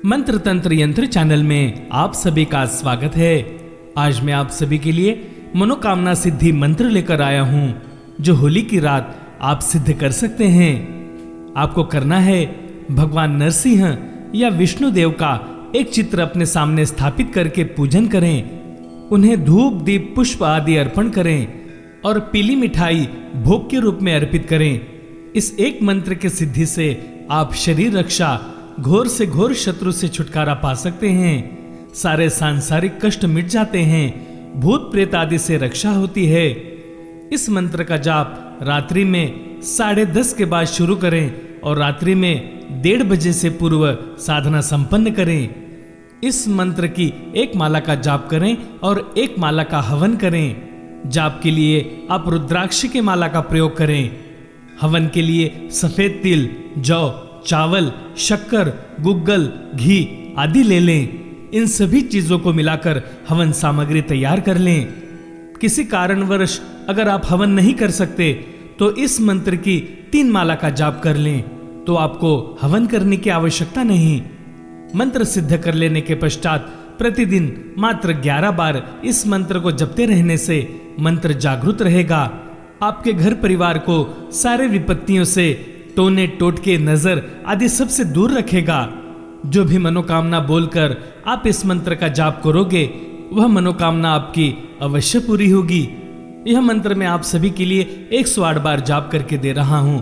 मंत्र तंत्र यंत्र चैनल में आप सभी का स्वागत है। आज मैं आप सभी के लिए मनोकामना सिद्धि मंत्र लेकर आया हूं, जो होली की रात आप सिद्ध कर सकते हैं। आपको करना है, भगवान नरसिंह या विष्णु देव का एक चित्र अपने सामने स्थापित करके पूजन करें। उन्हें धूप दीप पुष्प आदि अर्पण करें और पीली मिठाई भोग के रूप में अर्पित करें। इस एक मंत्र के सिद्धि से आप शरीर रक्षा, घोर से घोर शत्रु से छुटकारा पा सकते हैं। सारे सांसारिक कष्ट मिट जाते हैं, भूत प्रेत आदि से रक्षा होती है। इस मंत्र का जाप रात्रि में 10:30 के बाद शुरू करें और रात्रि में 1:30 बजे से पूर्व साधना संपन्न करें। इस मंत्र की एक माला का जाप करें और एक माला का हवन करें। जाप के लिए आप रुद्राक्ष की माला का प्रयोग करें। हवन के लिए सफेद तिल, जौ, चावल, शक्कर, गुग्गल, घी आदि ले लें। इन सभी चीजों को मिलाकर हवन सामग्री तैयार कर लें। किसी कारणवश अगर आप हवन नहीं कर सकते तो इस मंत्र की 3 माला का जाप कर लें, तो आपको हवन करने की आवश्यकता नहीं। मंत्र सिद्ध कर लेने के पश्चात प्रतिदिन मात्र 11 बार इस मंत्र को जपते रहने से मंत्र जागृत रहेगा। आपके घर परिवार को सारे विपत्तियों से, टोने टोटके, नजर आदि सबसे दूर रखेगा। जो भी मनोकामना बोलकर आप इस मंत्र का जाप करोगे, वह मनोकामना आपकी अवश्य पूरी होगी। यह मंत्र मैं आप सभी के लिए 108 बार जाप करके दे रहा हूं।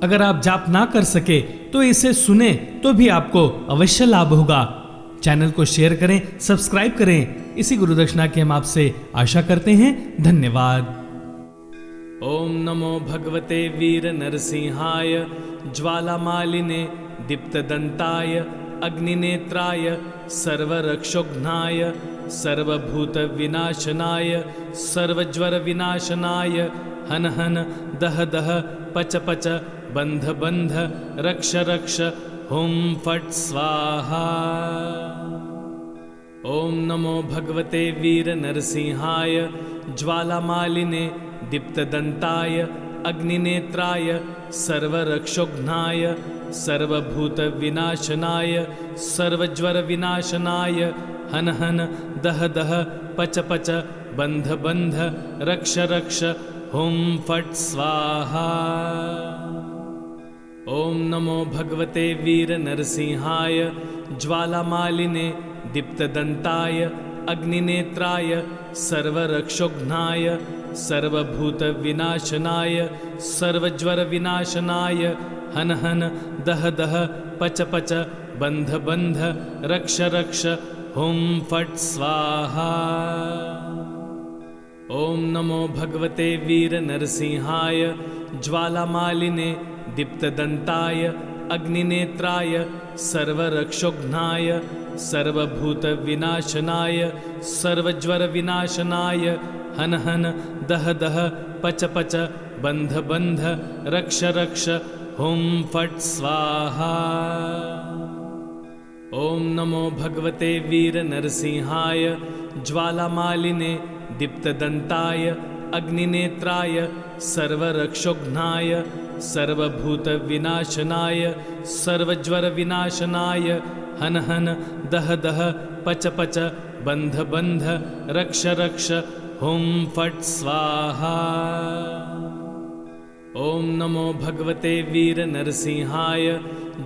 अगर आप जाप ना कर सके तो इसे सुने तो भी आपको अवश्य लाभ होगा। चैनल को शेयर करें, सब्सक्राइब करें। इसी गुरुदक्षिणा की हम आपसे आशा करते हैं। धन्यवाद। ओम नमो भगवते वीर नरसिंहाय, ज्वालामालिने दीप्तदंताय, अग्निनेत्राय, सर्वरक्षोघ्नाय, सर्वभूत विनाशनाय, सर्वज्वर विनाशनाय, हन हन दह दह पच पच, बंध बंध, रक्ष रक्ष, हुम फट स्वाहा। ओम नमो भगवते वीर नरसिंहाय, ज्वालामालिने दीप्तदंताय, अग्निनेत्राय, सर्वरक्षोघ्नाय, सर्वभूत विनाशनाय, सर्वज्वर विनाशनाय, हन हन दह दह पच पच, बंध बंध, रक्ष रक्ष, हुम फट स्वाहा। ओम नमो भगवते वीर नरसिंहाय, ज्वालामालिने दीप्तदंताय, अग्निनेत्राय, सर्वरक्षोघ्नाय, सर्वभूत विनाशनाय, सर्वज्वर विनाशनाय, हन हन दह दह पच पच, बंध बंध, रक्ष रक्ष, हुम फट स्वाहा। ओम नमो भगवते वीर नरसिंहाय, ज्वालामालिने दीप्तदंताय, अग्निनेत्राय, सर्वरक्षोघ्नाय, सर्वभूत विनाशनाय, सर्वज्वर विनाशनाय, हन हन दह दह पच पच, बंध बंध, रक्ष रक्ष, हुम फट स्वाहा। ओम नमो भगवते वीर नरसिंहाय, ज्वालामालिने दीप्तदंताय, अग्निनेत्राय, सर्वरक्षोघ्नाय, सर्वभूत विनाशनाय, सर्वज्वर विनाशनाय, हन हन दह दह पच पच, बंध बंध, रक्ष रक्ष, हुम फट स्वाहा। ओम नमो भगवते वीर नरसिंहाय,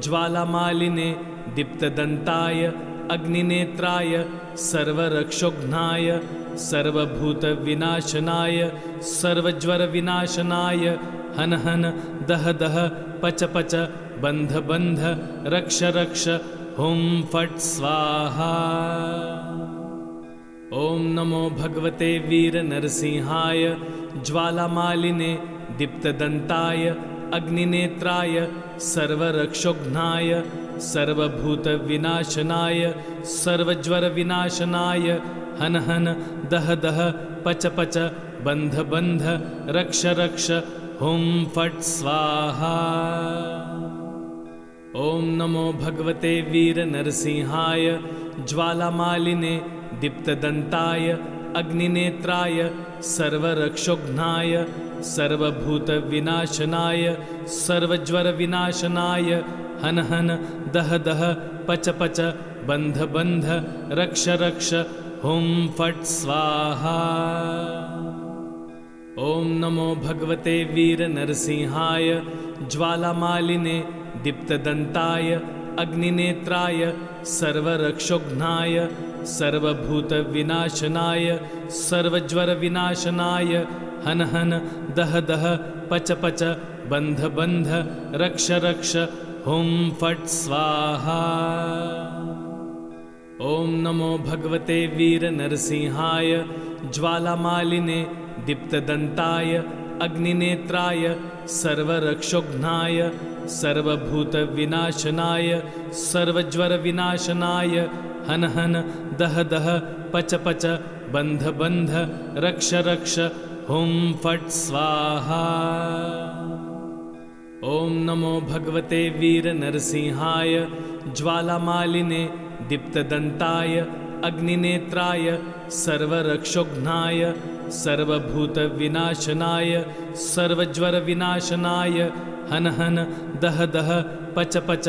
ज्वालामालिने दीप्तदंताय, अग्निनेत्राय, सर्वरक्षोघ्नाय, सर्वभूत विनाशनाय, सर्वज्वर विनाशनाय, हन हन दह दह पच पच, बंध बंध, रक्ष रक्ष, हुम फट स्वाहा। ओम नमो भगवते वीर नरसिंहाय, ज्वालामालिने दीप्तदंताय, अग्निनेत्राय, सर्वरक्षोघ्नाय, सर्वभूत विनाशनाय, सर्वज्वर विनाशनाय, हन हन दह दह पच पच, बंध बंध, रक्ष रक्ष, हुम फट स्वाहा। ओम नमो भगवते वीर नरसिंहाय, ज्वालामालिने दीप्तदंताय, अग्निनेत्राय, सर्वरक्षोघ्नाय, सर्वभूत विनाशनाय, सर्वज्वर विनाशनाय, हन हन दह दह पच पच बंध बंध रक्ष रक्ष हुम फट स्वाहा। ओम नमो भगवते वीर नरसिंहाय ज्वालामालिने दीप्तदंताय अग्निनेत्राय सर्वरक्षोघ्नाय सर्वभूतविनाशनाय सर्वज्वरविनाशनाय हन हन दह दह पच पच बंध बंध रक्ष रक्ष हुम फट स्वाहा। ओम नमो भगवते वीर नरसिंहाय ज्वालामालिने दीप्तदंताय अग्निनेत्राय सर्वरक्षोघ्नाय सर्वभूतविनाशनाय सर्वज्वरविनाशनाय हन हन दह दह पच पच बंध बंध रक्ष रक्ष हुम फट स्वाहा। ओम नमो भगवते वीर नरसिंहाय ज्वालामालिने दीप्तदंताय अग्निनेत्राय सर्वरक्षोघ्नाय सर्वभूतविनाशनाय सर्वज्वरविनाशनाय हन हन दह दह पच पच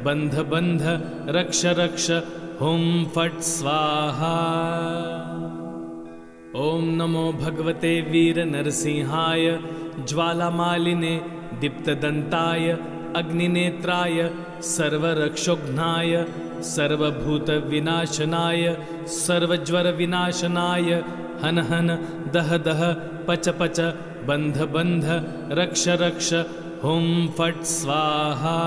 बंध बंध रक्ष रक्ष हुम फट स्वाहा। ओम नमो भगवते वीर नरसिंहाय ज्वालामालिने दीप्तदंताय अग्निनेत्राय सर्वरक्षोघ्नाय सर्वभूतविनाशनाय सर्वज्वरविनाशनाय हन हन दह दह पच पच बंध बंध रक्ष रक्ष हुम फट स्वाहा।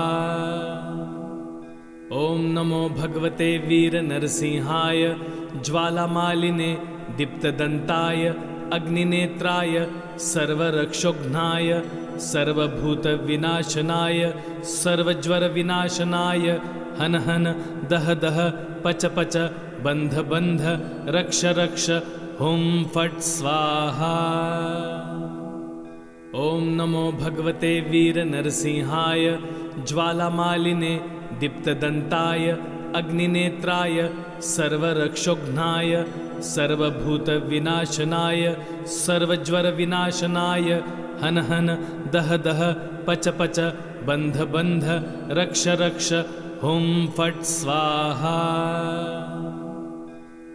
ओम नमो भगवते वीर नरसिंहाय ज्वालामालिने दीप्तदंताय अग्निनेत्राय सर्वरक्षोघ्नाय सर्वभूतविनाशनाय सर्वज्वरविनाशनाय हन हन दह दह पच पच बंध बंध रक्ष रक्ष हुम फट स्वाहा। ओम नमो भगवते वीर नरसिंहाय ज्वालामालिने दीप्तदंताय अग्निनेत्राय सर्वरक्षोघ्नाय सर्वभूतविनाशनाय सर्वज्वरविनाशनाय हन हन दह दह पच पच बंध बंध रक्ष रक्ष हुम फट स्वाहा।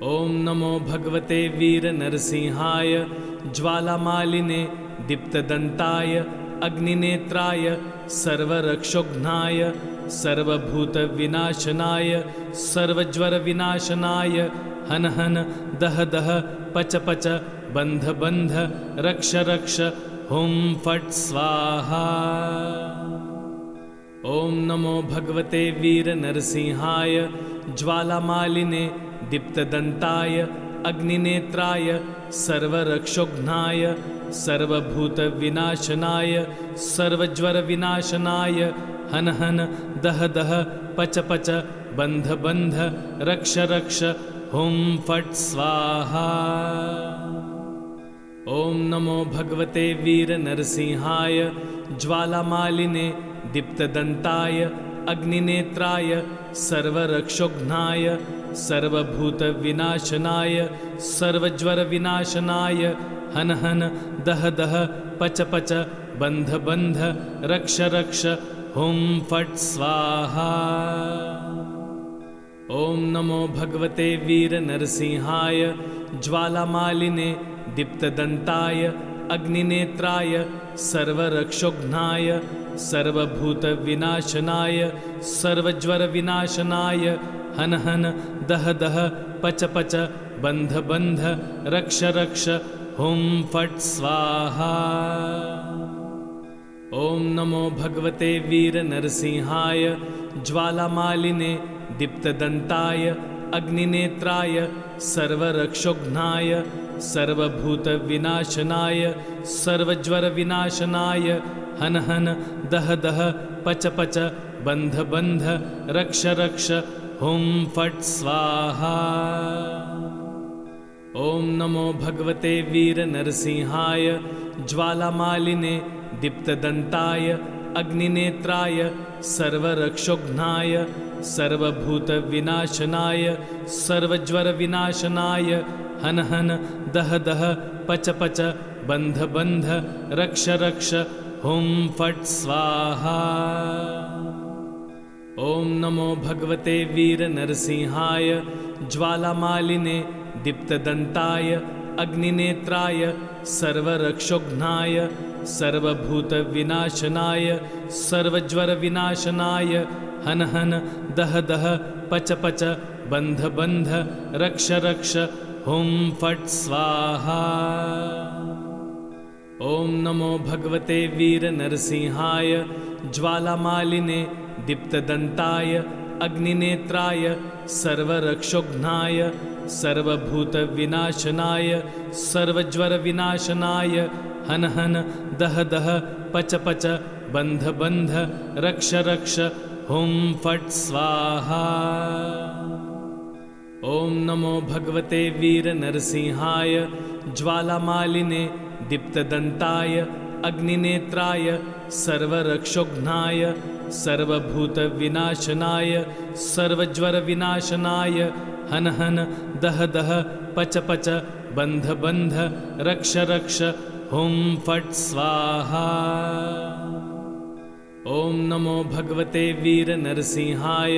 ओम नमो भगवते वीर नरसिंहाय ज्वालामालिने दीप्तदंताय अग्निनेत्राय सर्वरक्षोघ्नाय सर्वभूतविनाशनाय सर्वज्वरविनाशनाय हन हन दह दह पच पच बंध बंध रक्ष रक्ष हुम फट स्वाहा। ओम नमो भगवते वीर नरसिंहाय ज्वालामालिने दीप्तदंताय अग्निनेत्राय सर्वरक्षोघ्नाय सर्वभूतविनाशनाय सर्वज्वरविनाशनाय हन हन दह दह पच पच बंध बंध रक्ष रक्ष हुम फट स्वाहा। ओम नमो भगवते वीर नरसिंहाय ज्वालामालिने दीप्तदंताय अग्निनेत्राय सर्वरक्षोघ्नाय सर्वभूतविनाशनाय सर्वज्वरविनाशनाय हन हन दह दह पच पच बंध बंध रक्ष रक्ष हुम फट स्वाहा। ओम नमो भगवते वीर नरसिंहाय ज्वालामालिने दीप्तदंताय अग्निनेत्राय सर्वरक्षोघ्नाय सर्वभूतविनाशनाय सर्वज्वरविनाशनाय हन हन दह दह पच पच बंध बंध रक्ष रक्ष हुम फट स्वाहा। ओम नमो भगवते वीर नरसिंहाय ज्वालामालिने दीप्तदंताय अग्निनेत्राय सर्वरक्षोघ्नाय सर्वभूतविनाशनाय सर्वज्वरविनाशनाय हन हन दह दह पच पच बंध बंध रक्ष रक्ष हुम फट स्वाहा। ओम नमो भगवते वीर नरसिंहाय ज्वालामालिने दीप्तदंताय अग्निनेत्राय सर्वरक्षोघ्नाय सर्वभूतविनाशनाय सर्वज्वरविनाशनाय हन हन दह दह पच पच बंध बंध रक्ष रक्ष हुम फट स्वाहा। ओम नमो भगवते वीर नरसिंहाय ज्वालामालिने दीप्तदंताय अग्निनेत्राय सर्वरक्षोघ्नाय सर्वभूतविनाशनाय सर्वज्वरविनाशनाय हन हन दह दह पच पच बंध बंध रक्ष रक्ष हुम फट स्वाहा। ओम नमो भगवते वीर नरसिंहाय ज्वालामालिने दीप्तदंताय अग्निनेत्राय सर्वरक्षोघ्नाय सर्वभूतविनाशनाय सर्वज्वरविनाशनाय हन हन दह दह पच पच बंध बंध रक्ष रक्ष हुम फट स्वाहा। ओम नमो भगवते वीर नरसिंहाय ज्वालामालिने दीप्तदंताय अग्निनेत्राय सर्वरक्षोघ्नाय सर्वभूतविनाशनाय सर्वज्वरविनाशनाय हन हन दह दह पच पच बंध बंध रक्ष रक्ष हुम फट स्वाहा। ओम नमो भगवते वीर नरसिंहाय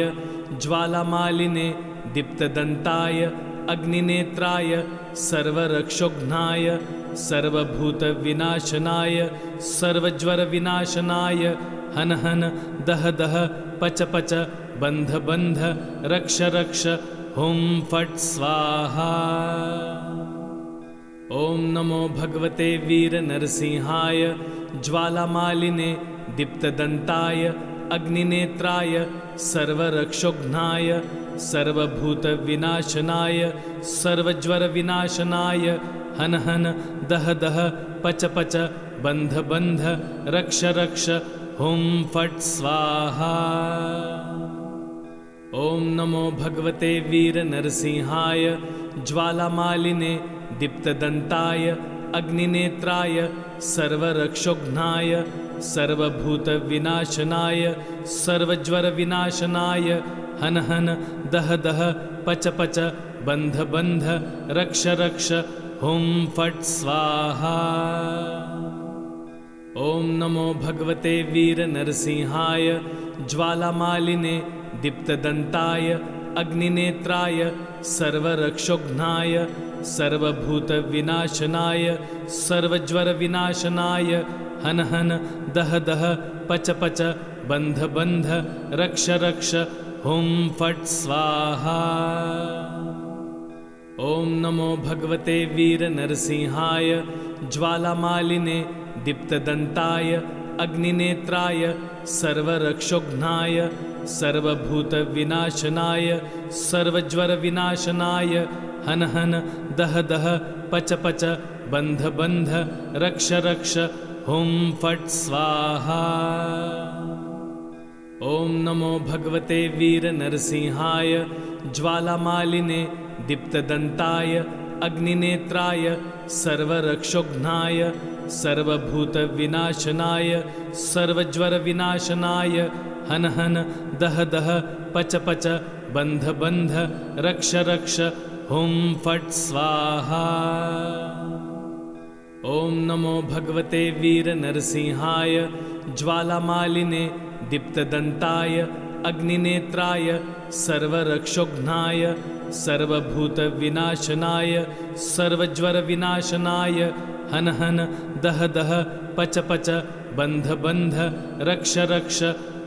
ज्वालामालिने दीप्तदंताय अग्निनेत्राय सर्वरक्षोघ्नाय सर्वभूतविनाशनाय सर्वज्वरविनाशनाय हन हन दह दह पच पच बंध बंध रक्ष रक्ष हुम फट स्वाहा। ओम नमो भगवते वीर नरसिंहाय ज्वालामालिने दीप्तदंताय अग्निनेत्राय सर्वरक्षोघ्नाय सर्वभूतविनाशनाय सर्वज्वरविनाशनाय हन हन दह दह पच पच बंध बंध रक्ष रक्ष हुम फट स्वाहा। ओम नमो भगवते वीर नरसिंहाय ज्वालामालिने दीप्तदंताय अग्निनेत्राय सर्वरक्षोघ्नाय सर्वभूतविनाशनाय सर्वज्वरविनाशनाय हन हन दह दह पच पच बंध बंध रक्ष रक्ष हुम फट स्वाहा। ओम नमो भगवते वीर नरसिंहाय ज्वालामालिने दीप्तदंताय अग्निनेत्राय सर्वरक्षोघ्नाय सर्वभूतविनाशनाय सर्वज्वरविनाशनाय हन हन दह दह पच पच बंध बंध रक्ष रक्ष हुम फट स्वाहा। ओम नमो भगवते वीर नरसिंहाय ज्वालामालिने दीप्तदंताय अग्निनेत्राय सर्वरक्षोघ्नाय सर्वभूतविनाशनाय सर्वज्वरविनाशनाय हन हन दह दह पच पच बंध बंध रक्ष रक्ष हुम फट स्वाहा। ओम नमो भगवते वीर नरसिंहाय ज्वालामालिने दीप्तदंताय अग्निनेत्राय सर्वरक्षोघ्नाय सर्वभूतविनाशनाय सर्वज्वरविनाशनाय हन हन दह दह पच पच बंध बंध रक्ष रक्ष हुम फट स्वाहा। ओम नमो भगवते वीर नरसिंहाय ज्वालामालिने दीप्तदंताय अग्निनेत्राय सर्वरक्षोघ्नाय सर्वभूतविनाशनाय सर्वज्वरविनाशनाय हन हन दह दह पच पच बंध बंध रक्ष रक्ष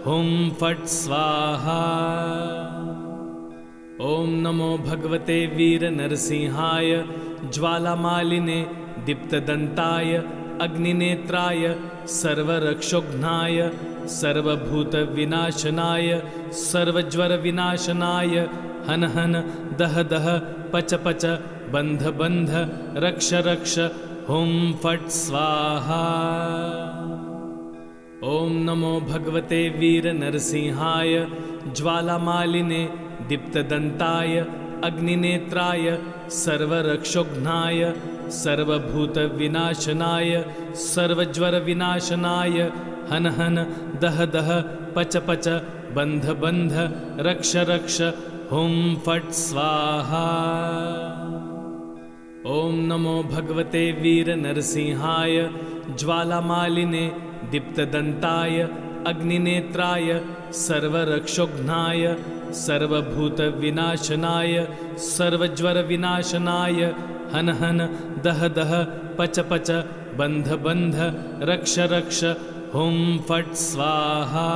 हुम फट स्वाहा। ओम नमो भगवते वीर नरसिंहाय ज्वालामालिने दीप्तदंताय अग्निनेत्राय सर्वरक्षोघ्नाय सर्वभूतविनाशनाय सर्वज्वरविनाशनाय हन हन दह दह पच पच बंध बंध रक्ष रक्ष हुम फट स्वाहा। ओम नमो भगवते वीर नरसिंहाय ज्वालामालिने दीप्तदंताय अग्निनेत्राय सर्वरक्षोघ्नाय सर्वभूतविनाशनाय सर्वज्वरविनाशनाय हन हन दह दह पच पच बंध बंध रक्ष रक्ष हुम फट स्वाहा। ओम नमो भगवते वीर नरसिंहाय ज्वालामालिने दीप्तदंताय अग्निनेत्राय सर्वरक्षोघ्नाय सर्वभूतविनाशनाय सर्वज्वरविनाशनाय हन हन दह दह पच पच बंध बंध रक्ष रक्ष हुं फट् स्वाहा।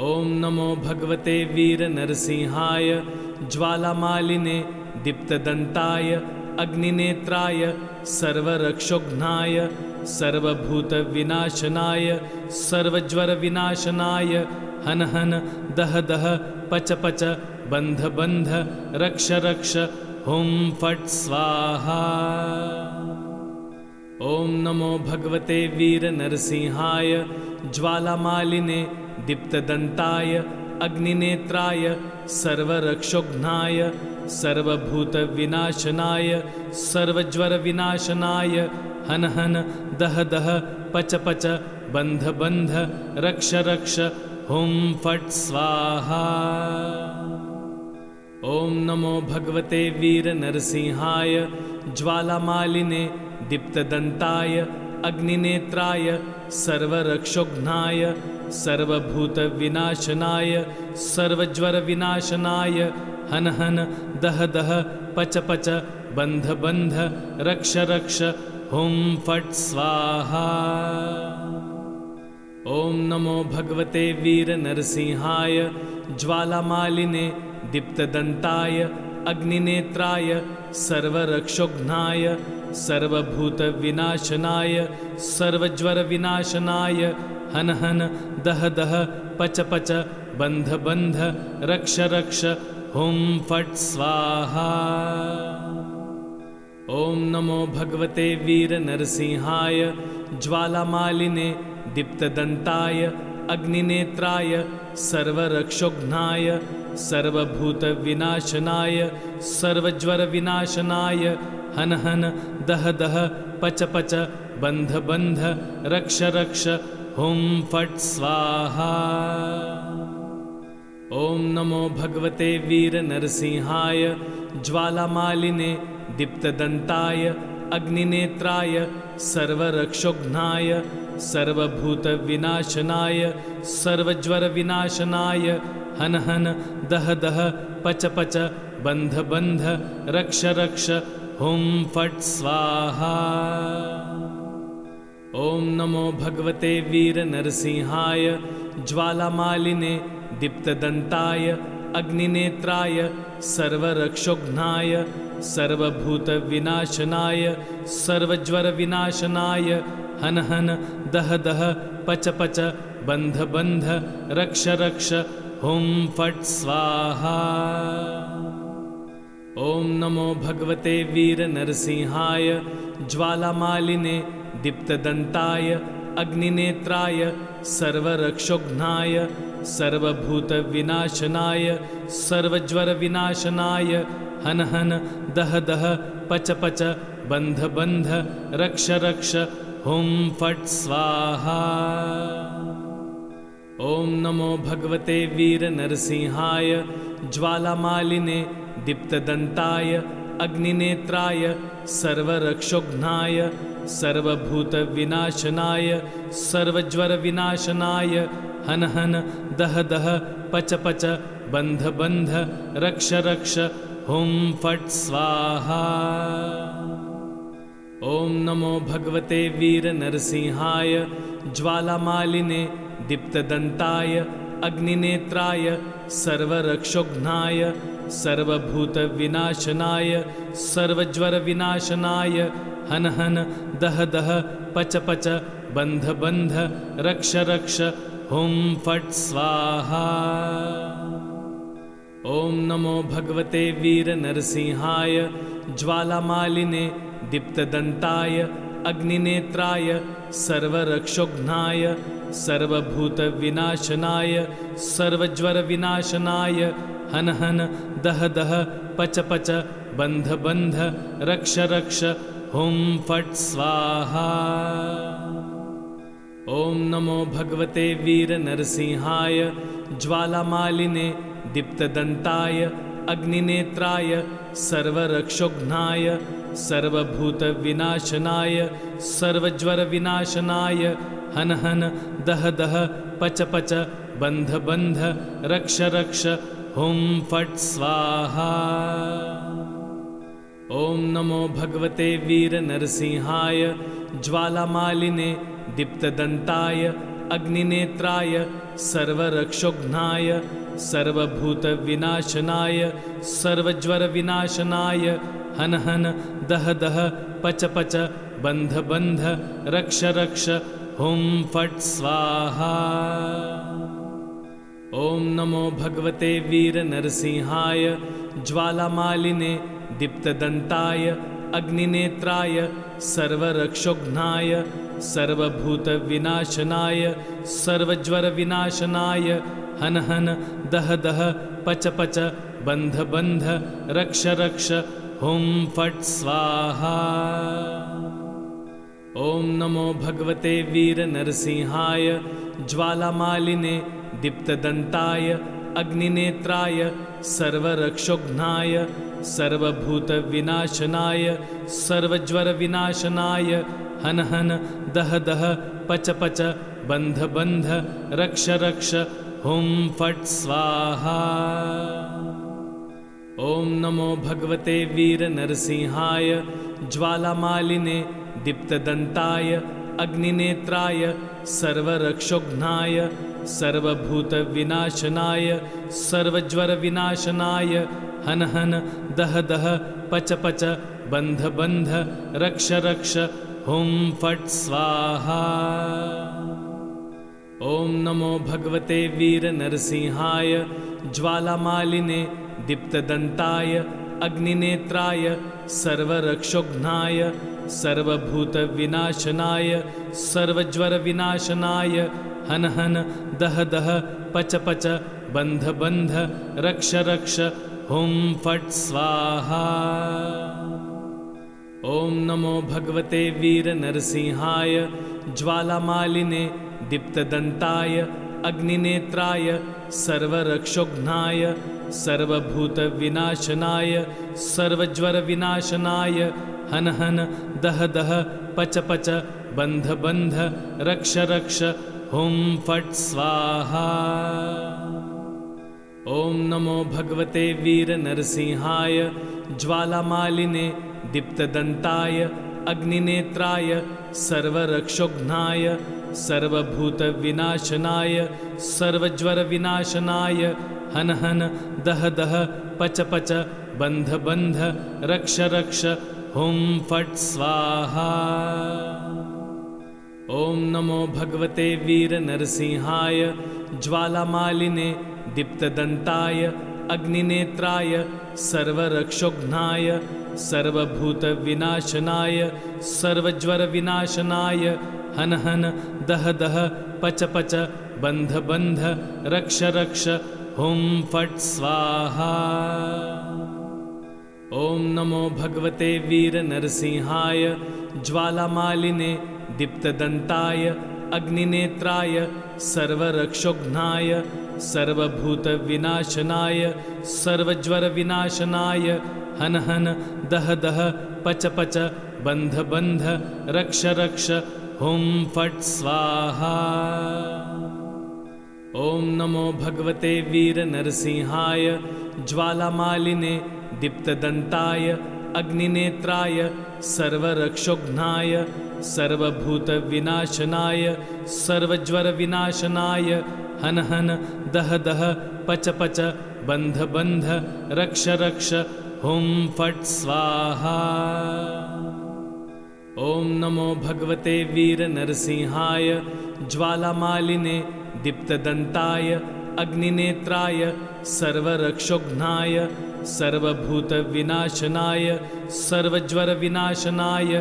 ओम नमो भगवते वीर नरसिंहाय ज्वालामालिने दीप्तदंताय अग्निनेत्राय सर्वरक्षोघ्नाय सर्वभूतविनाशनाय सर्वज्वरविनाशनाय हन हन दह दह पच पच बंध बंध रक्ष रक्ष हुं फट् स्वाहा। ओम नमो भगवते वीर नरसिंहाय ज्वालामालिने दीप्तदंताय अग्निनेत्राय सर्वरक्षोघ्नाय सर्वभूतविनाशनाय सर्वज्वरविनाशनाय हन हन दह दह पच पच बंध बंध रक्ष रक्ष हुं फट् स्वाहा। ओम नमो भगवते वीर नरसिंहाय ज्वालामालिने दीप्तदंताय अग्निनेत्राय सर्वरक्षोघ्नाय सर्वभूतविनाशनाय सर्वज्वरविनाशनाय हन हन दह दह पच पच बंध बंध रक्ष रक्ष हुं फट् स्वाहा। ओम नमो भगवते वीर नरसिंहाय ज्वालामालिने दीप्तदंताय अग्निनेत्राय सर्वरक्षोघ्नाय सर्वभूतविनाशनाय सर्वज्वरविनाशनाय हन हन दह दह पच पच बंध बंध रक्ष रक्ष हुं फट् स्वाहा। ओम नमो भगवते वीर नरसिंहाय ज्वालामालिने दीप्तदंताय अग्निनेत्राय सर्वरक्षोघ्नाय सर्वभूतविनाशनाय सर्वज्वरविनाशनाय हन हन दह दह पच पच बंध बंध रक्ष रक्ष हुं फट् स्वाहा। ओम नमो भगवते वीर नरसिंहाय ज्वालामालिने दीप्तदंताय अग्निनेत्राय सर्वरक्षोघ्नाय सर्वभूतविनाशनाय सर्वज्वरविनाशनाय हन हन दह दह पच पच बंध बंध रक्ष रक्ष हुं फट् स्वाहा। ओम नमो भगवते वीर नरसिंहाय ज्वालामालिने दीप्तदंताय अग्निनेत्राय सर्वरक्षोघ्नाय सर्वभूतविनाशनाय सर्वज्वरविनाशनाय हन हन दह दह पच पच बंध बंध रक्ष रक्ष हुं फट् स्वाहा। ओम नमो भगवते वीर नरसिंहाय ज्वालामालिने दीप्तदंताय अग्निनेत्राय सर्वरक्षोघ्नाय सर्वभूतविनाशनाय सर्वज्वरविनाशनाय हन हन दह दह पच पच बंध बंध रक्ष रक्ष हुं फट् स्वाहा। ओम नमो भगवते वीर नरसिंहाय ज्वालामालिने दीप्तदंताय अग्निनेत्राय सर्वरक्षोघ्नाय सर्वभूतविनाशनाय सर्वज्वरविनाशनाय हन हन दह दह पच पच बंध बंध रक्ष रक्ष हुं फट् स्वाहा। ओम नमो भगवते वीर नरसिंहाय ज्वालामालिने दीप्तदंताय अग्निनेत्राय सर्वरक्षोघ्नाय सर्वभूतविनाशनाय सर्वज्वरविनाशनाय हन हन दह दह पच पच बंध बंध रक्ष रक्ष हुं फट् स्वाहा। ओम नमो भगवते वीर नरसिंहाय ज्वालामालिने दीप्तदंताय अग्निनेत्राय सर्वरक्षोघ्नाय सर्वभूतविनाशनाय सर्वज्वरविनाशनाय हन हन दह दह पच पच बंध बंध रक्ष रक्ष हुं फट् स्वाहा। ओम नमो भगवते वीर नरसिंहाय ज्वालामालिने दीप्तदंताय अग्निनेत्राय सर्वरक्षोघ्नाय सर्वभूतविनाशनाय सर्वज्वरविनाशनाय हन हन दह दह पच पच बंध बंध रक्ष रक्ष हुं फट् स्वाहा। ओम नमो भगवते वीर नरसिंहाय ज्वालामालिने दीप्तदंताय अग्निनेत्राय सर्वरक्षोघ्नाय सर्वभूतविनाशनाय सर्वज्वरविनाशनाय हन हन दह दह पच पच बंध बंध रक्ष रक्ष हुं फट् स्वाहा। ओम नमो भगवते वीर नरसिंहाय ज्वालामालिने दीप्तदंताय अग्निनेत्राय सर्वरक्षोघ्नाय सर्वभूतविनाशनाय सर्वज्वरविनाशनाय हन हन दह दह पच पच बंध बंध रक्ष रक्ष हुं फट् स्वाहा। ओम नमो भगवते वीर नरसिंहाय ज्वालामालिने दीप्तदंताय अग्निनेत्राय सर्वरक्षोघ्नाय सर्वभूतविनाशनाय सर्वज्वरविनाशनाय हन हन दह दह पच पच बंध बंध रक्ष रक्ष हुं फट् स्वाहा। ओम नमो भगवते वीर नरसिंहाय ज्वालामालिने दीप्तदंताय अग्निनेत्राय सर्वरक्षोघ्नाय सर्वभूतविनाशनाय सर्वज्वरविनाशनाय हन हन दह दह पच पच बंध बंध रक्ष रक्ष हुं फट् स्वाहा। ओम नमो भगवते वीर नरसिंहाय ज्वालामालिने दीप्तदंताय अग्निनेत्राय सर्वरक्षोघ्नाय सर्वभूतविनाशनाय सर्वज्वरविनाशनाय हन हन दह दह पच पच बंध बंध रक्ष रक्ष हुं फट् स्वाहा। ओम नमो भगवते वीर नरसिंहाय ज्वालामालिने दीप्तदंताय अग्निनेत्राय सर्वरक्षोघ्नाय सर्वभूतविनाशनाय सर्वज्वरविनाशनाय हन हन दह दह पच पच बंध बंध रक्ष रक्ष हुं फट् स्वाहा। ओम नमो भगवते वीर नरसिंहाय ज्वालामालिने दीप्तदंताय अग्निनेत्राय सर्वरक्षोघ्नाय सर्वभूतविनाशनाय सर्वज्वरविनाशनाय हन हन दह दह पच पच बंध बंध रक्ष रक्ष हुं फट् स्वाहा। ओम नमो भगवते वीर नरसिंहाय ज्वालामालिने दीप्तदंताय अग्निनेत्राय सर्वरक्षोघ्नाय सर्वभूतविनाशनाय सर्वज्वरविनाशनाय हन हन दह दह पच पच बंध बंध रक्ष रक्ष हुं फट् स्वाहा। ओम नमो भगवते वीर नरसिंहाय ज्वालामालिने दीप्तदंताय अग्निनेत्राय सर्वरक्षोघ्नाय सर्वभूतविनाशनाय सर्वज्वरविनाशनाय हन हन दह दह पच पच बंध बंध रक्ष रक्ष हुं फट् स्वाहा। ओम नमो भगवते वीर नरसिंहाय ज्वालामालिने दीप्तदंताय अग्निनेत्राय सर्वरक्षोघ्नाय सर्वभूतविनाशनाय सर्वज्वरविनाशनाय हन हन दह दह पच पच बंध बंध रक्ष रक्ष हुं फट् स्वाहा। ओम नमो भगवते वीर नरसिंहाय ज्वालामालिने दीप्तदंताय अग्निनेत्राय सर्वरक्षोघ्नाय सर्वभूतविनाशनाय सर्वज्वरविनाशनाय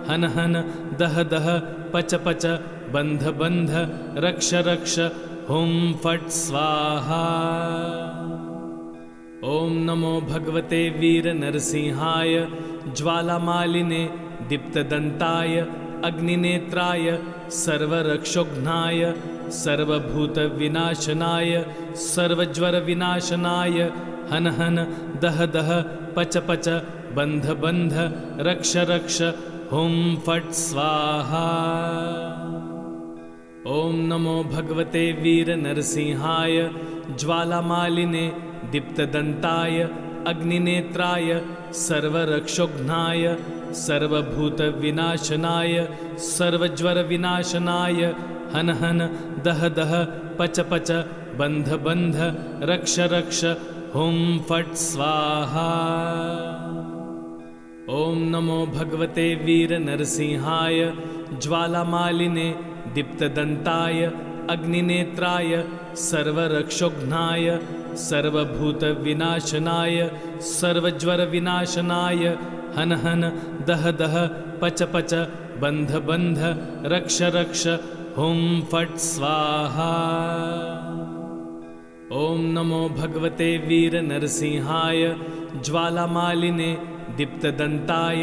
हन हन दह दह पच पच बंध बंध रक्ष रक्ष हुं फट् स्वाहा। ओम नमो भगवते वीर नरसिंहाय ज्वालामालिने दीप्तदंताय अग्निनेत्राय सर्वरक्षोघ्नाय सर्वभूतविनाशनाय सर्वज्वरविनाशनाय हन हन दह दह पच पच बंध बंध रक्ष रक्ष हुं फट् स्वाहा। ओम नमो भगवते वीर नरसिंहाय ज्वालामालिने दीप्तदंताय अग्निनेत्राय सर्वरक्षोघ्नाय सर्वभूतविनाशनाय सर्वज्वरविनाशनाय हन हन दह दह पच पच बंध बंध रक्ष रक्ष हुं फट् स्वाहा। ओम नमो भगवते वीर नरसिंहाय ज्वालामालिने दीप्तदंताय अग्निनेत्राय सर्वरक्षोघ्नाय सर्वभूतविनाशनाय सर्वज्वरविनाशनाय हन हन दह दह पच पच बंध बंध रक्ष रक्ष हुं फट् स्वाहा। ओम नमो भगवते वीर नरसिंहाय ज्वालामालिने दीप्तदंताय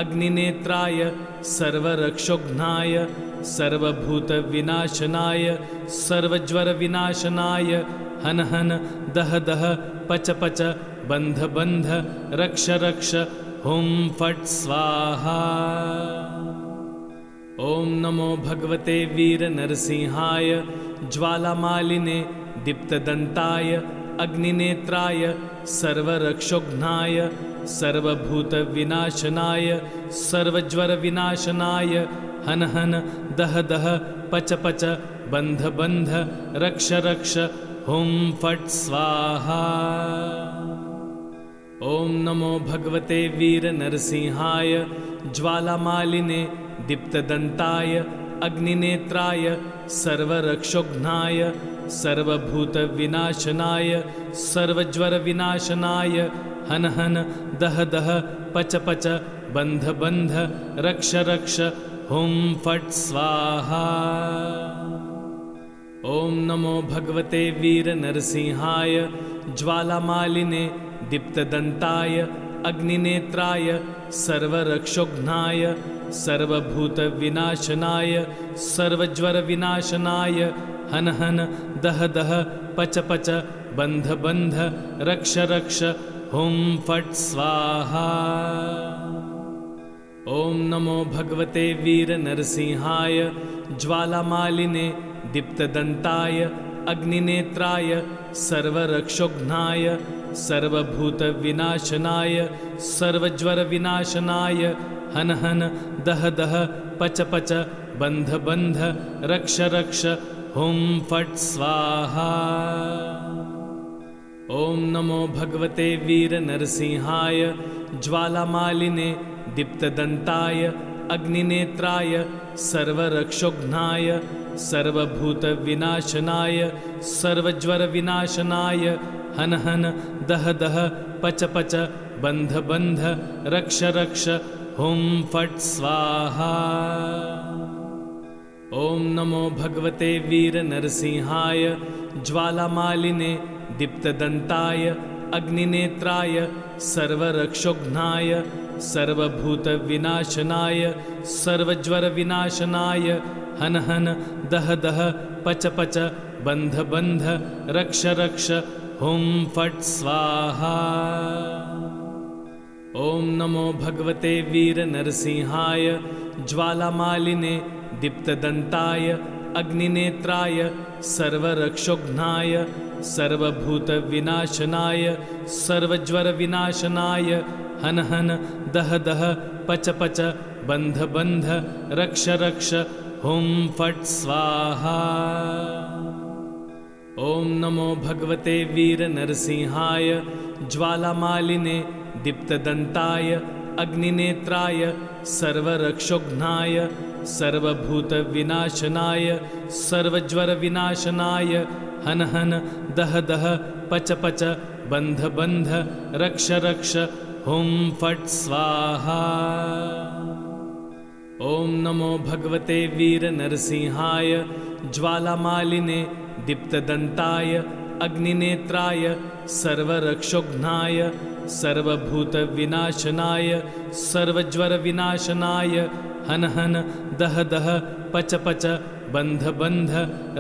अग्निनेत्राय सर्वरक्षोघ्नाय सर्वभूतविनाशनाय सर्वज्वरविनाशनाय हन हन दह दह पच पच बंध बंध रक्ष रक्ष हुं फट् स्वाहा। ओम नमो भगवते वीर नरसिंहाय ज्वालामालिने दीप्तदंताय अग्निनेत्राय सर्वरक्षोघ्नाय सर्वभूतविनाशनाय सर्वज्वरविनाशनाय हन हन दह दह पच पच बंध बंध रक्ष रक्ष हुं फट् स्वाहा। ओम नमो भगवते वीर नरसिंहाय ज्वालामालिने दीप्तदंताय अग्निनेत्राय सर्वरक्षोघ्नाय सर्वभूतविनाशनाय सर्वज्वरविनाशनाय हन हन दह दह पच पच बंध बंध रक्ष रक्ष हुं फट् स्वाहा। ओम नमो भगवते वीर नरसिंहाय ज्वालामालिने दीप्तदंताय अग्निनेत्राय सर्वरक्षोघ्नाय सर्वभूतविनाशनाय सर्वज्वरविनाशनाय हन हन दह दह पच पच बंध बंध रक्ष रक्ष हुं फट् स्वाहा। ओम नमो भगवते वीर नरसिंहाय ज्वालामालिने दीप्तदंताय अग्निनेत्राय सर्वरक्षोघ्नाय सर्वभूतविनाशनाय सर्वज्वरविनाशनाय हन हन दह दह पच पच बंध बंध रक्ष रक्ष हुं फट् स्वाहा। ओम नमो भगवते वीर नरसिंहाय ज्वालामालिने दीप्तदंताय अग्निनेत्राय सर्वरक्षोघ्नाय सर्वभूतविनाशनाय सर्वज्वरविनाशनाय हन हन दह दह पच पच बंध बंध रक्ष रक्ष हुं फट् स्वाहा। ओम नमो भगवते वीर नरसिंहाय ज्वालामालिने दीप्तदंताय अग्निनेत्राय सर्वरक्षोघ्नाय सर्वभूतविनाशनाय सर्वज्वरविनाशनाय हन हन दह दह पच पच बंध बंध रक्ष रक्ष हुं फट् स्वाहा। ओम नमो भगवते वीर नरसिंहाय ज्वालामालिने दीप्तदंताय अग्निनेत्राय सर्वरक्षोघ्नाय सर्वभूतविनाशनाय सर्वज्वरविनाशनाय हन हन दह दह पच पच बंध बंध रक्ष रक्ष हुं फट् स्वाहा। ओम नमो भगवते वीर नरसिंहाय ज्वालामालिने दीप्तदंताय अग्निनेत्राय सर्वरक्षोघ्नाय सर्वभूतविनाशनाय सर्वज्वरविनाशनाय हन हन दह दह पच पच बंध बंध रक्ष रक्ष हुं फट् स्वाहा। ओम नमो भगवते वीर नरसिंहाय ज्वालामालिने दीप्तदंताय अग्निनेत्राय सर्वरक्षोघ्नाय सर्वभूतविनाशनाय सर्वज्वरविनाशनाय हन हन दह दह पच पच बंध बंध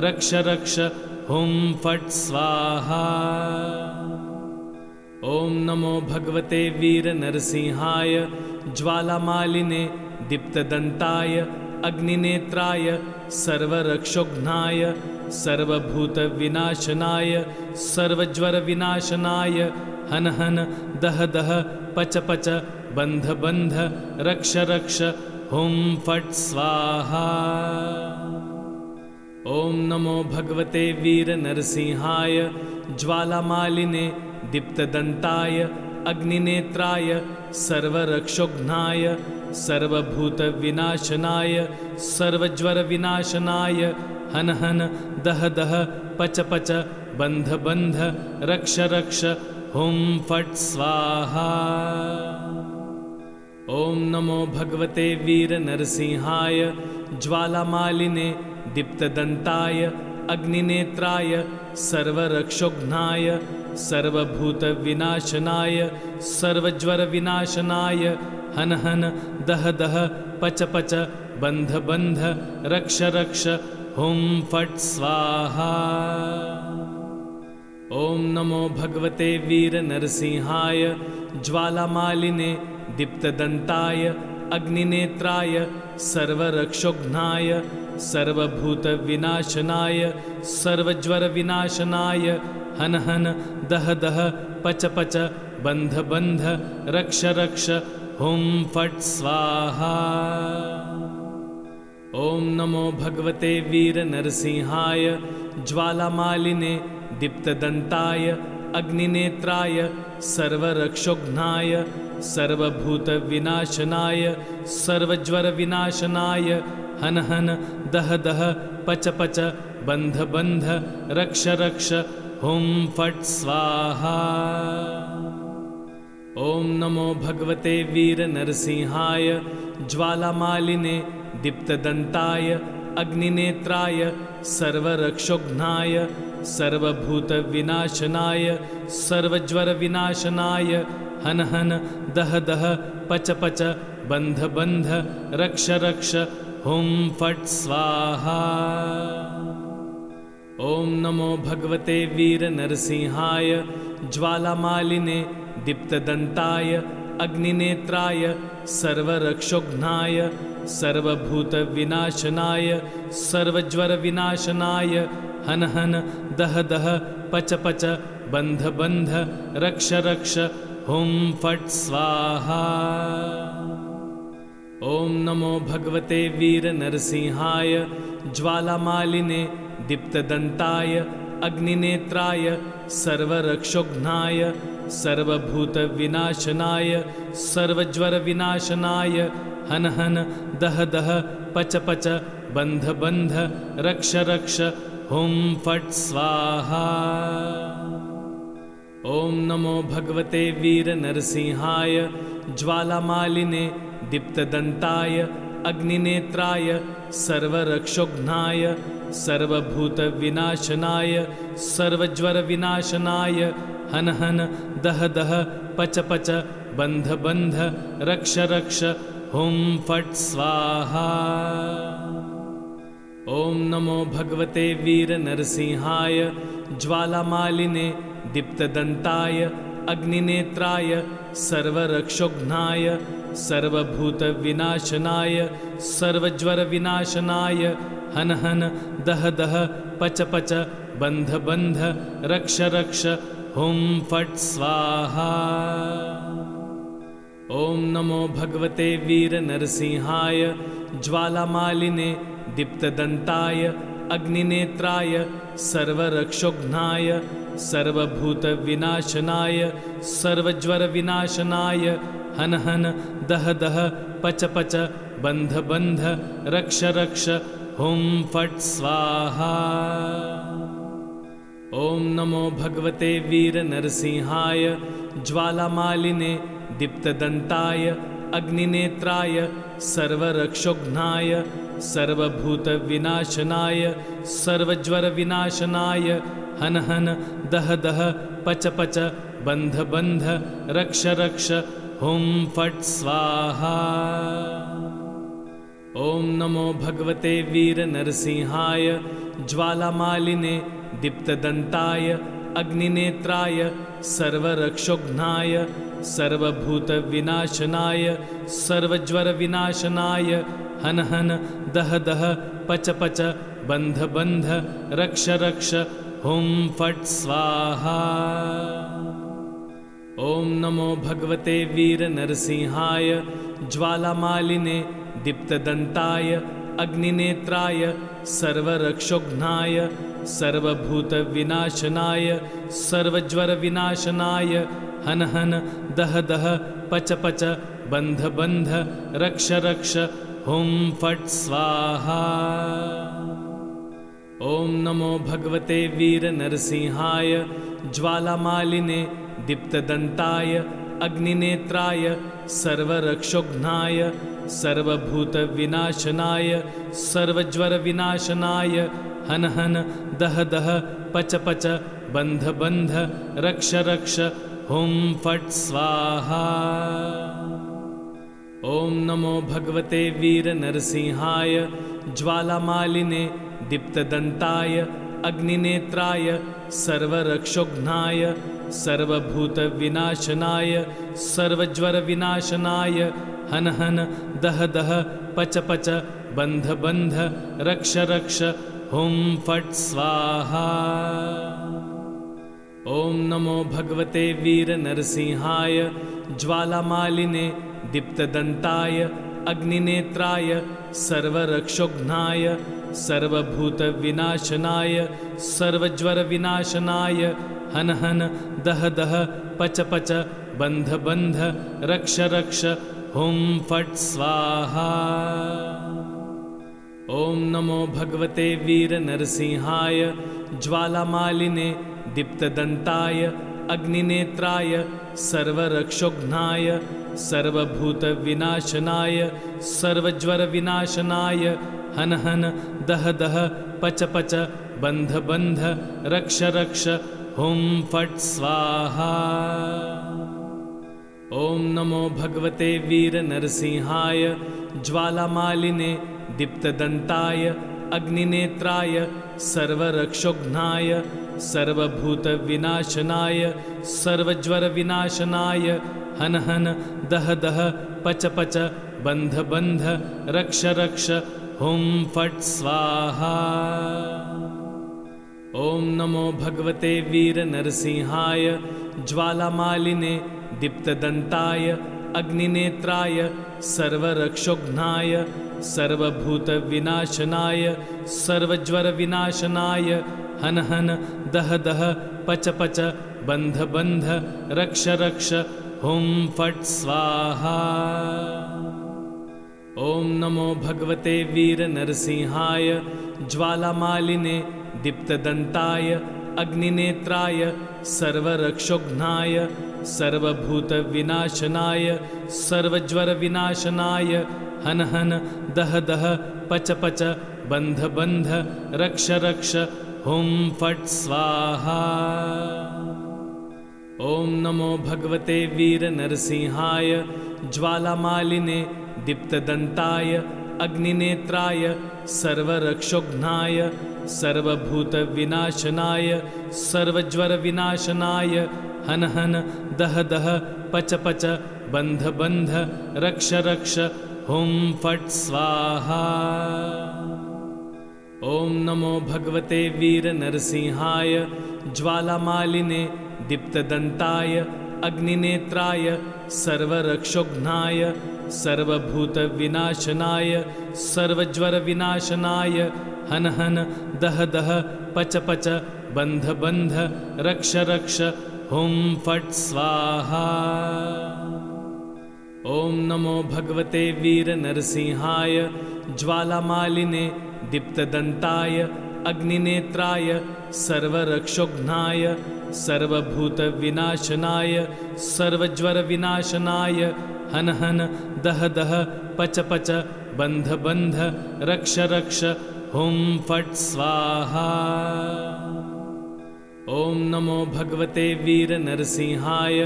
रक्ष रक्ष हुं फट् स्वाहा। ओम नमो नमो भगवते वीर नरसिंहाय ज्वालामालिने दीप्तदन्ताय अग्निनेत्राय सर्वरक्षोघ्नाय सर्वभूतविनाशनाय सर्वज्वरविनाशनाय हन हन दह दह पच पच बन्ध बन्ध रक्ष रक्ष हुं फट् स्वाहा। ॐ नमो भगवते वीर नरसिंहाय ज्वालामालिने दीप्तदन्ताय अग्निनेत्राय सर्वरक्षोघ्नाय सर्वभूतविनाशनाय सर्वज्वरविनाशनाय हन हन दह दह पच पच बन्ध बन्ध रक्ष रक्ष हुं फट् स्वाहा। ॐ नमो भगवते वीर नरसिंहाय ज्वालामालिने दीप्तदन्ताय अग्निनेत्राय सर्वरक्षोघ्नाय सर्वभूतविनाशनाय सर्वज्वरविनाशनाय हन हन दह दह पच पच बन्ध बन्ध रक्ष रक्ष हुं फट् स्वाहा। ॐ नमो भगवते वीर नरसिंहाय ज्वालामालिने दीप्तदन्ताय अग्निनेत्राय सर्वरक्षोघ्नाय सर्वभूतविनाशनाय सर्वज्वरविनाशनाय हन हन दह दह पच पच बन्ध बन्ध रक्ष रक्ष हुं फट् स्वाहा। ॐ नमो भगवते वीर नरसिंहाय ज्वालामालिने दीप्तदन्ताय अग्निनेत्राय सर्वरक्षोघ्नाय सर्वभूतविनाशनाय सर्वज्वरविनाशनाय हन हन दह दह पच पच बन्ध बन्ध रक्ष रक्ष हुं फट् स्वाहा। ॐ नमो भगवते वीर नरसिंहाय ज्वालामालिने दीप्तदन्ताय अग्निनेत्राय सर्वरक्षोघ्नाय सर्वभूतविनाशनाय सर्वज्वरविनाशनाय हन हन दह दह पच पच बन्ध बन्ध रक्ष रक्ष हुं फट् स्वाहा। ॐ नमो भगवते वीर नरसिंहाय ज्वालामालिने दीप्तदन्ताय अग्निनेत्राय सर्वरक्षोघ्नाय सर्वभूतविनाशनाय सर्वज्वरविनाशनाय हन हन दह दह पच पच बन्ध बन्ध रक्ष रक्ष हुं फट् स्वाहा। ॐ नमो भगवते वीर नरसिंहाय ज्वालामालिने दीप्तदन्ताय अग्निनेत्राय सर्वरक्षोघ्नाय सर्वभूतविनाशनाय सर्वज्वरविनाशनाय हन हन दह दह पच पच बन्ध बन्ध रक्ष रक्ष हुं फट् स्वाहा। ॐ नमो भगवते वीर नरसिंहाय ज्वालामालिने दीप्तदन्ताय अग्निनेत्राय सर्वरक्षोघ्नाय सर्वभूतविनाशनाय सर्वज्वरविनाशनाय हन हन दह दह पच पच बन्ध बन्ध रक्ष रक्ष हुं फट् स्वाहा। ॐ नमो भगवते वीर नरसिंहाय ज्वालामालिने दीप्तदन्ताय अग्निनेत्राय सर्वरक्षोघ्नाय सर्वभूतविनाशनाय सर्वज्वरविनाशनाय हन हन दह दह पच पच बन्ध बन्ध रक्ष रक्ष हुं फट् स्वाहा। ॐ नमो भगवते वीर नरसिंहाय ज्वालामालिने दीप्तदन्ताय अग्निनेत्राय सर्वरक्षोघ्नाय सर्वभूतविनाशनाय सर्वज्वरविनाशनाय हन हन दह दह पच पच बन्ध बन्ध रक्ष रक्ष हुं फट् स्वाहा। ॐ नमो भगवते वीर नरसिंहाय ज्वालामालिने दीप्तदन्ताय अग्निनेत्राय सर्वरक्षोघ्नाय सर्वभूतविनाशनाय सर्वज्वरविनाशनाय हन हन दह दह पच पच बन्ध बन्ध रक्ष रक्ष हुं फट् स्वाहा। ॐ नमो भगवते वीर नरसिंहाय ज्वालामालिने दीप्तदन्ताय अग्निनेत्राय सर्वरक्षोघ्नाय सर्वभूतविनाशनाय सर्वज्वरविनाशनाय हन हन दह दह पच पच बंध बंध रक्ष रक्ष हुं फट् स्वाहा। ओम नमो भगवते वीर नरसिंहाय ज्वालामालिने दीप्तदंताय अग्निनेत्राय सर्वरक्षोघ्नाय सर्वभूतविनाशनाय सर्वज्वरविनाशनाय हन हन दह दह पच पच बंध बंध रक्ष रक्ष हुं फट् स्वाहा। ओम नमो भगवते वीर नरसिंहाय ज्वालामालिने दीप्तदंताय अग्निनेत्राय सर्वरक्षोघ्नाय सर्वभूतविनाशनाय सर्वज्वरविनाशनाय हन हन दह दह पच पच बंध बंध रक्ष रक्ष हुं फट् स्वाहा। ओम नमो भगवते वीर नरसिंहाय ज्वालामालिने दीप्तदंताय अग्निनेत्राय सर्वरक्षोघ्नाय सर्वभूतविनाशनाय सर्वज्वरविनाशनाय हन हन दह दह पच पच बंध बंध रक्ष रक्ष हुं फट् स्वाहा। ओम नमो भगवते वीर नरसिंहाय ज्वालामालिने दीप्तदंताय अग्निनेत्राय सर्वरक्षोघ्नाय सर्वभूतविनाशनाय सर्वज्वरविनाशनाय हन हन दह दह पच पच बंध बंध रक्ष रक्ष हुं फट् स्वाहा। ओम नमो भगवते वीर नरसिंहाय ज्वालामालिने दीप्तदंताय अग्निनेत्राय सर्वरक्षोघ्नाय सर्वभूतविनाशनाय सर्वज्वरविनाशनाय हन हन दह दह पच पच बंध बंध रक्ष रक्ष हुं फट् स्वाहा। ओम नमो भगवते वीर नरसिंहाय ज्वालामालिने दीप्तदंताय अग्निनेत्राय सर्वरक्षोघ्नाय सर्वभूतविनाशनाय सर्वज्वरविनाशनाय हन हन दह दह पच पच बंध बंध रक्ष रक्ष हुं फट् स्वाहा। ओम नमो भगवते वीर नरसिंहाय ज्वालामालिने दीप्तदंताय अग्निनेत्राय सर्वरक्षोघ्नाय सर्वभूतविनाशनाय सर्वज्वरविनाशनाय हन हन दह दह पच पच बंध बंध रक्ष रक्ष हुं फट् स्वाहा। ओम नमो भगवते वीर नरसिंहाय ज्वालामालिने दीप्तदंताय अग्निनेत्राय सर्वरक्षोघ्नाय सर्वभूतविनाशनाय सर्वज्वरविनाशनाय हन हन दह दह पच पच बंध बंध रक्ष रक्ष हुं फट् स्वाहा। ओम नमो भगवते वीर नरसिंहाय ज्वालामालिने दीप्तदंताय अग्निनेत्राय सर्वरक्षोघ्नाय सर्वभूतविनाशनाय सर्वज्वरविनाशनाय हन हन दह दह पच पच बंध बंध रक्ष रक्ष हुं फट् स्वाहा। ओम नमो भगवते वीर नरसिंहाय ज्वालामालिने दीप्तदंताय अग्निनेत्राय सर्वरक्षोघ्नाय सर्वभूतविनाशनाय सर्वज्वरविनाशनाय हन हन दह दह पच पच बंध बंध रक्ष रक्ष हुं फट् स्वाहा। ओम नमो भगवते वीर नरसिंहाय ज्वालामालिने दीप्तदंताय अग्निनेत्राय सर्वरक्षोघ्नाय सर्वभूतविनाशनाय सर्वज्वरविनाशनाय हन हन दह दह पच पच बंध बंध रक्ष रक्ष हुं फट् स्वाहा। ओम नमो भगवते वीर नरसिंहाय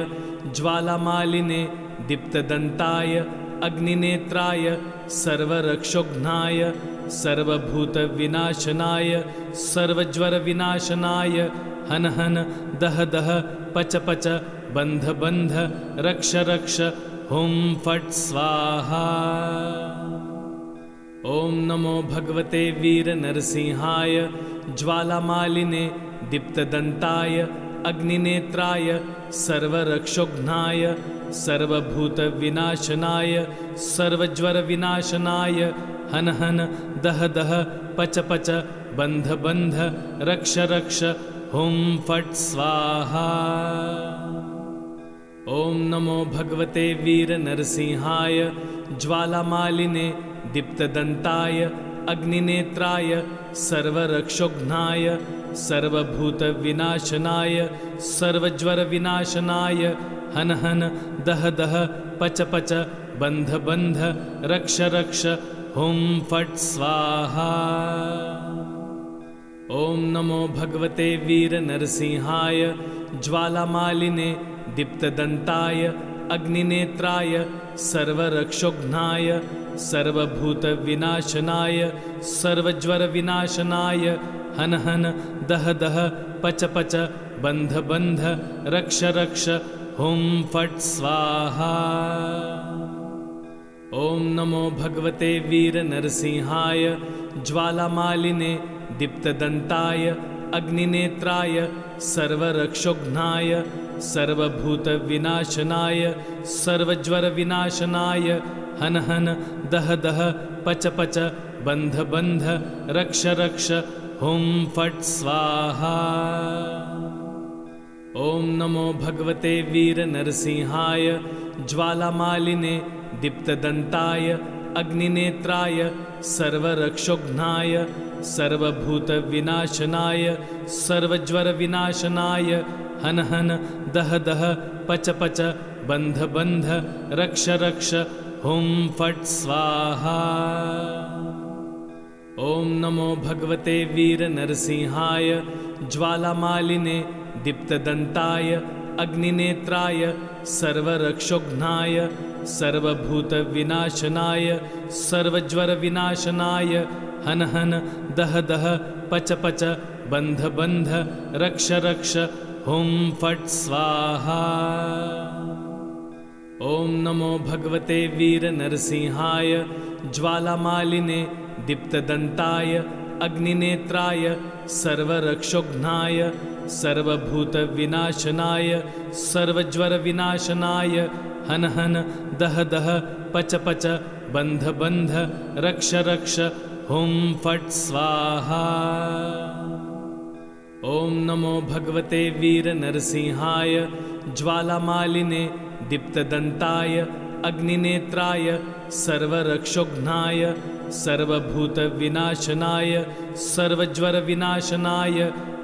ज्वालामालिने दीप्तदंताय अग्निनेत्राय सर्वरक्षोघ्नाय सर्वभूतविनाशनाय सर्वज्वरविनाशनाय हन हन दह दह पच पच बंध बंध रक्ष रक्ष हुं फट् स्वाहा। ओम नमो भगवते वीर नरसिंहाय ज्वालामालिने दीप्तदंताय अग्निनेत्राय सर्वरक्षोघ्नाय सर्वभूतविनाशनाय सर्वज्वरविनाशनाय हन हन दह दह पच पच बंध बंध रक्ष रक्ष हुं फट् स्वाहा। ओम नमो भगवते वीर नरसिंहाय ज्वालामालिने दीप्तदंताय अग्निनेत्राय सर्वरक्षोघ्नाय सर्वभूतविनाशनाय सर्वज्वरविनाशनाय हन हन दह दह पच पच बंध बंध रक्ष रक्ष हुं फट् स्वाहा। ओम नमो भगवते वीर नरसिंहाय ज्वालामालिने दीप्तदंताय अग्निनेत्राय सर्वरक्षोघ्नाय सर्वभूतविनाशनाय सर्वज्वरविनाशनाय हन हन दह दह पच पच बंध बंध रक्ष रक्ष हुं फट् स्वाहा। ओम नमो भगवते वीर नरसिंहाय ज्वालामालिने दीप्तदंताय अग्निनेत्राय सर्वरक्षोघ्नाय सर्वभूतविनाशनाय सर्वज्वरविनाशनाय हन हन दह दह पच पच बंध बंध रक्ष रक्ष हुं फट् स्वाहा। ओम नमो भगवते वीर नरसिंहाय ज्वालामालिने दीप्तदंताय अग्निनेत्राय सर्वरक्षोघ्नाय सर्वभूतविनाशनाय सर्वज्वरविनाशनाय हन हन दह दह पच पच बंध बंध रक्ष रक्ष हुं फट् स्वाहा। ओम नमो भगवते वीर नरसिंहाय ज्वालामालिने दीप्तदंताय अग्निनेत्राय सर्वरक्षोघ्नाय सर्वभूतविनाशनाय सर्वज्वरविनाशनाय हन हन दह दह पच पच बंध बंध रक्ष रक्ष हुं फट् स्वाहा। ओम नमो भगवते वीर नरसिंहाय ज्वालामालिने दीप्तदंताय अग्निनेत्राय सर्वरक्षोघ्नाय सर्वभूतविनाशनाय सर्वज्वरविनाशनाय हन हन दह दह पच पच बंध बंध रक्ष रक्ष हुं फट् स्वाहा। ओम नमो भगवते वीर नरसिंहाय ज्वालामालिने दीप्तदंताय अग्निनेत्राय सर्वरक्षोघ्नाय सर्वभूतविनाशनाय सर्वज्वरविनाशनाय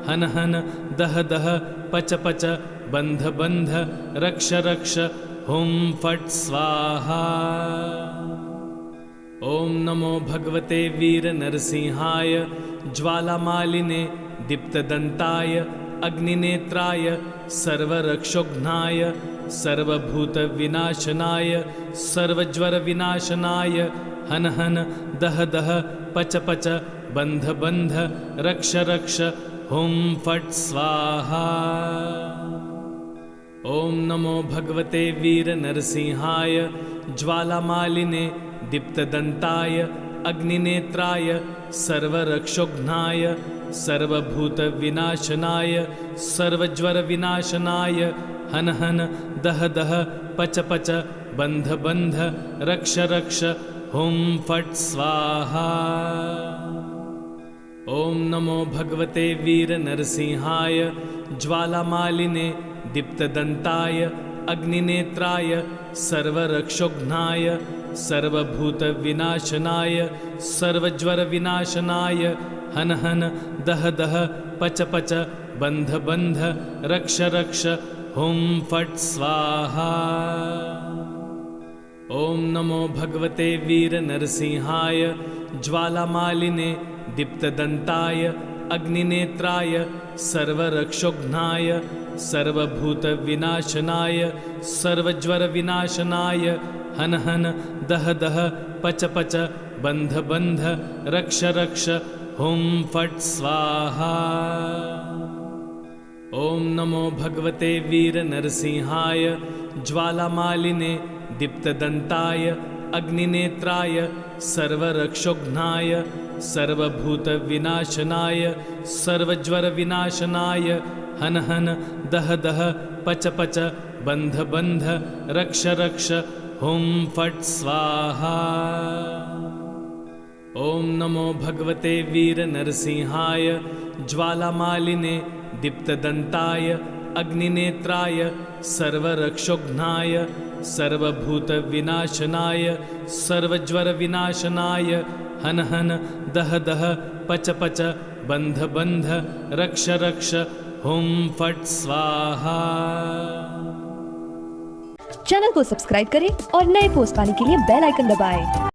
हन हन दह दह पच पच बंध बंध रक्ष रक्ष हुं फट् स्वाहा। ओम नमो भगवते वीर नरसिंहाय ज्वालामालिने दीप्तदंताय अग्निनेत्राय सर्वरक्षोघ्नाय सर्वभूतविनाशनाय सर्वज्वरविनाशनाय हन हन दह दह पच पच बंध बंध रक्ष रक्ष हुं फट् स्वाहा। ओम नमो भगवते वीर नरसिंहाय ज्वालामालिने दीप्तदंताय अग्निनेत्राय सर्वरक्षोघ्नाय सर्वभूतविनाशनाय सर्वज्वरविनाशनाय हन हन दह दह पच पच बंध बंध रक्ष रक्ष हुं फट् स्वाहा। ओम नमो भगवते वीर नरसिंहाय ज्वालामालिने दीप्तदंताय अग्निनेत्राय सर्वरक्षोघ्नाय सर्वभूतविनाशनाय सर्वज्वरविनाशनाय हन हन दह दह पच पच बंध बंध रक्ष रक्ष हुं फट् स्वाहा। ओम नमो भगवते वीर नरसिंहाय ज्वालामालिने दीप्तदंताय अग्निनेत्राय सर्वरक्षोघ्नाय सर्वभूतविनाशनाय सर्वज्वरविनाशनाय हन हन दह दह पच पच बंध बंध रक्ष रक्ष हुं फट् स्वाहा। ओम नमो भगवते वीर नरसिंहाय ज्वालामालिने दीप्तदंताय अग्निनेत्राय सर्वरक्षोघ्नाय सर्वभूतविनाशनाय सर्वज्वरविनाशनाय हन हन दह दह पच पच बंध बंध रक्ष रक्ष हुम फट स्वाहा। ओम नमो भगवते वीर नरसिंहाय ज्वालामालिने दीप्तदंताय अग्निनेत्राय सर्वरक्षोघ्नाय सर्वभूतविनाशनाय सर्वज्वरविनाशनाय हन हन दह दह पच पच बंध बंध रक्ष रक्ष हुम फट स्वाहा। चैनल को सब्सक्राइब करें और नए पोस्ट पाने के लिए बेल आइकन दबाएं।